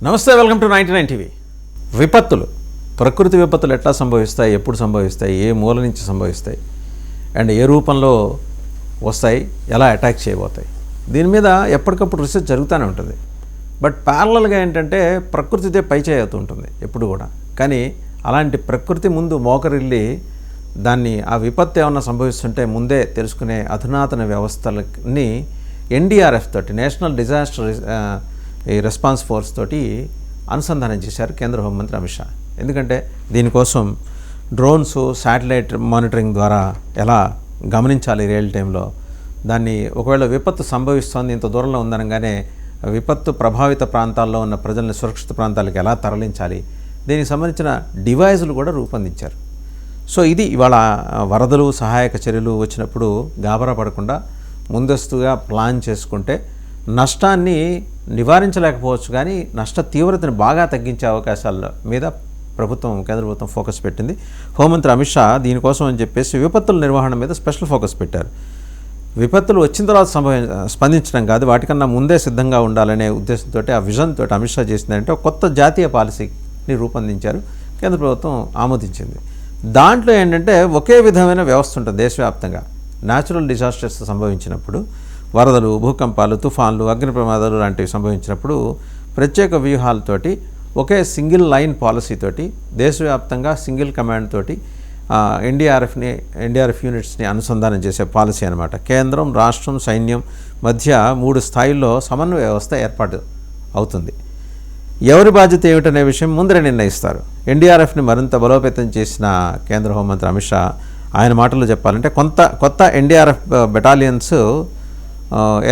నమస్తే, welcome to 99 TV. విపత్తులు, ప్రకృతి విపత్తులు ఎట్లా సంభవిస్తాయి, ఎప్పుడు సంభవిస్తాయి, ఏ మూల నుంచి సంభవిస్తాయి అండ్ ఏ రూపంలో వస్తాయి, ఎలా అటాక్ చేయబోతాయి, దీని మీద ఎప్పటికప్పుడు రీసెర్చ్ జరుగుతూనే ఉంటుంది. బట్ ప్యారలల్గా ఏంటంటే ప్రకృతిదే పైచేయి అవుతూ ఉంటుంది ఎప్పుడు కూడా. కానీ అలాంటి ప్రకృతి ముందు మోకరిల్లి దాన్ని ఆ విపత్తు ఏమన్నా సంభవిస్తుంటే ముందే తెలుసుకునే అధునాతన వ్యవస్థలని ఎన్డీఆర్ఎఫ్ తోటి, నేషనల్ డిజాస్టర్ రెస్పాన్స్ ఫోర్స్ తోటి అనుసంధానం చేశారు కేంద్ర హోంమంత్రి అమిత్ షా. ఎందుకంటే దీనికోసం డ్రోన్స్, శాటిలైట్ మానిటరింగ్ ద్వారా ఎలా గమనించాలి రియల్ టైంలో, దాన్ని ఒకవేళ విపత్తు సంభవిస్తోంది ఇంత దూరంలో ఉందనగానే విపత్తు ప్రభావిత ప్రాంతాల్లో ఉన్న ప్రజల్ని సురక్షిత ప్రాంతాలకు ఎలా తరలించాలి, దీనికి సంబంధించిన డివైజులు కూడా రూపొందించారు. సో ఇది ఇవాళ వరదలు, సహాయక చర్యలు వచ్చినప్పుడు గాబరా పడకుండా ముందస్తుగా ప్లాన్ చేసుకుంటే నష్టాన్ని నివారించలేకపోవచ్చు, కానీ నష్ట తీవ్రతను బాగా తగ్గించే అవకాశాల మీద కేంద్ర ప్రభుత్వం ఫోకస్ పెట్టింది. హోంమంత్రి అమిత్ షా దీనికోసం అని చెప్పేసి విపత్తుల నిర్వహణ మీద స్పెషల్ ఫోకస్ పెట్టారు. విపత్తులు వచ్చిన తర్వాత స్పందించడం కాదు, వాటికన్నా ముందే సిద్ధంగా ఉండాలనే ఉద్దేశంతో, ఆ విజన్ తోటి అమిత్ షా చేసిందంటే ఒక కొత్త జాతీయ పాలసీని రూపొందించారు, కేంద్ర ప్రభుత్వం ఆమోదించింది. దాంట్లో ఏంటంటే ఒకే విధమైన వ్యవస్థ ఉంటుంది దేశవ్యాప్తంగా. న్యాచురల్ డిజాస్టర్స్ సంభవించినప్పుడు, వరదలు, భూకంపాలు, తుఫాన్లు, అగ్ని ప్రమాదాలు లాంటివి సంభవించినప్పుడు ప్రత్యేక వ్యూహాలతోటి ఒకే లైన్ పాలసీతోటి దేశవ్యాప్తంగా సింగిల్ కమాండ్ తోటి ఎన్డీఆర్ఎఫ్ యూనిట్స్ని అనుసంధానం చేసే పాలసీ అనమాట. కేంద్రం, రాష్ట్రం, సైన్యం మధ్య 3 స్థాయిల్లో సమన్వయ వ్యవస్థ ఏర్పాటు అవుతుంది. ఎవరి బాధ్యత ఏమిటనే విషయం ముందరే నిర్ణయిస్తారు. ఎన్డీఆర్ఎఫ్ని మరింత బలోపేతం చేసిన కేంద్ర హోంమంత్రి అమిత్ షా ఆయన మాటల్లో చెప్పాలంటే కొత్త ఎన్డీఆర్ఎఫ్ బెటాలియన్స్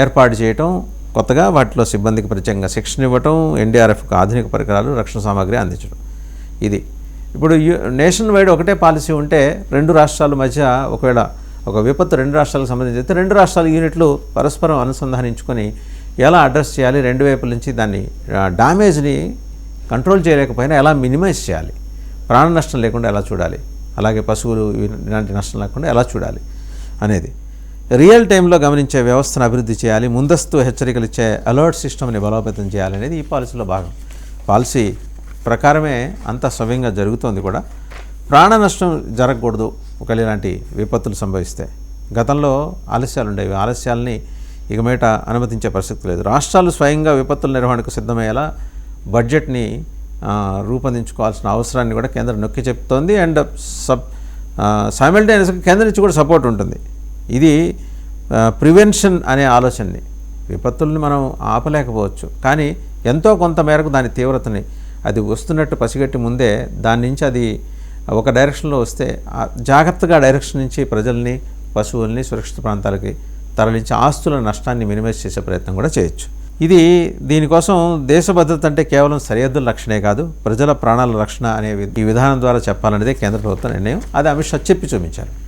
ఏర్పాటు చేయటం, కొత్తగా వాటిలో సిబ్బందికి ప్రత్యేకంగా శిక్షణ ఇవ్వటం, ఎన్డీఆర్ఎఫ్కు ఆధునిక పరికరాలు, రక్షణ సామాగ్రి అందించడం. ఇది ఇప్పుడు నేషన్ వైడ్ ఒకటే పాలసీ ఉంటే 2 రాష్ట్రాల మధ్య ఒకవేళ ఒక విపత్తు 2 రాష్ట్రాలకు సంబంధించి అయితే 2 రాష్ట్రాల యూనిట్లు పరస్పరం అనుసంధానించుకొని ఎలా అడ్రస్ చేయాలి, 2 వైపుల నుంచి దాన్ని డ్యామేజ్ని కంట్రోల్ చేయలేకపోయినా ఎలా మినిమైజ్ చేయాలి, ప్రాణ నష్టం లేకుండా ఎలా చూడాలి, అలాగే పశువులు ఇలాంటి నష్టం లేకుండా ఎలా చూడాలి అనేది రియల్ టైంలో గమనించే వ్యవస్థను అభివృద్ధి చేయాలి, ముందస్తు హెచ్చరికలు ఇచ్చే అలర్ట్ సిస్టమ్ని బలోపేతం చేయాలనేది ఈ పాలసీలో భాగం. పాలసీ ప్రకారమే అంతా సవ్యంగా జరుగుతోంది కూడా. ప్రాణ నష్టం జరగకూడదు ఒకవేళ ఇలాంటి విపత్తులు సంభవిస్తే. గతంలో ఆలస్యాలు ఉండేవి, ఆలస్యాలని ఇక మీట అనుమతించే పరిస్థితి లేదు. రాష్ట్రాలు స్వయంగా విపత్తుల నిర్వహణకు సిద్ధమయ్యేలా బడ్జెట్ని రూపొందించుకోవాల్సిన అవసరాన్ని కూడా కేంద్రం నొక్కి చెప్తోంది. అండ్ సైమల్టేనియస్గా కేంద్రం నుంచి కూడా సపోర్ట్ ఉంటుంది. ఇది ప్రివెన్షన్ అనే ఆలోచనని, విపత్తుల్ని మనం ఆపలేకపోవచ్చు, కానీ ఎంతో కొంత మేరకు దాని తీవ్రతని అది వస్తున్నట్టు పసిగట్టి ముందే దాని నుంచి అది ఒక డైరెక్షన్లో వస్తే జాగ్రత్తగా డైరెక్షన్ నుంచి ప్రజల్ని, పశువుల్ని సురక్షిత ప్రాంతాలకి తరలించి ఆస్తుల నష్టాన్ని మినిమైజ్ చేసే ప్రయత్నం కూడా చేయొచ్చు. దీనికోసం దేశ భద్రత అంటే కేవలం సరిహద్దుల రక్షణే కాదు, ప్రజల ప్రాణాల రక్షణ అనే ఈ విధానం ద్వారా చెప్పాలనేదే కేంద్ర ప్రభుత్వ నిర్ణయం. అది అమిత్ షా చెప్పి చూపించారు.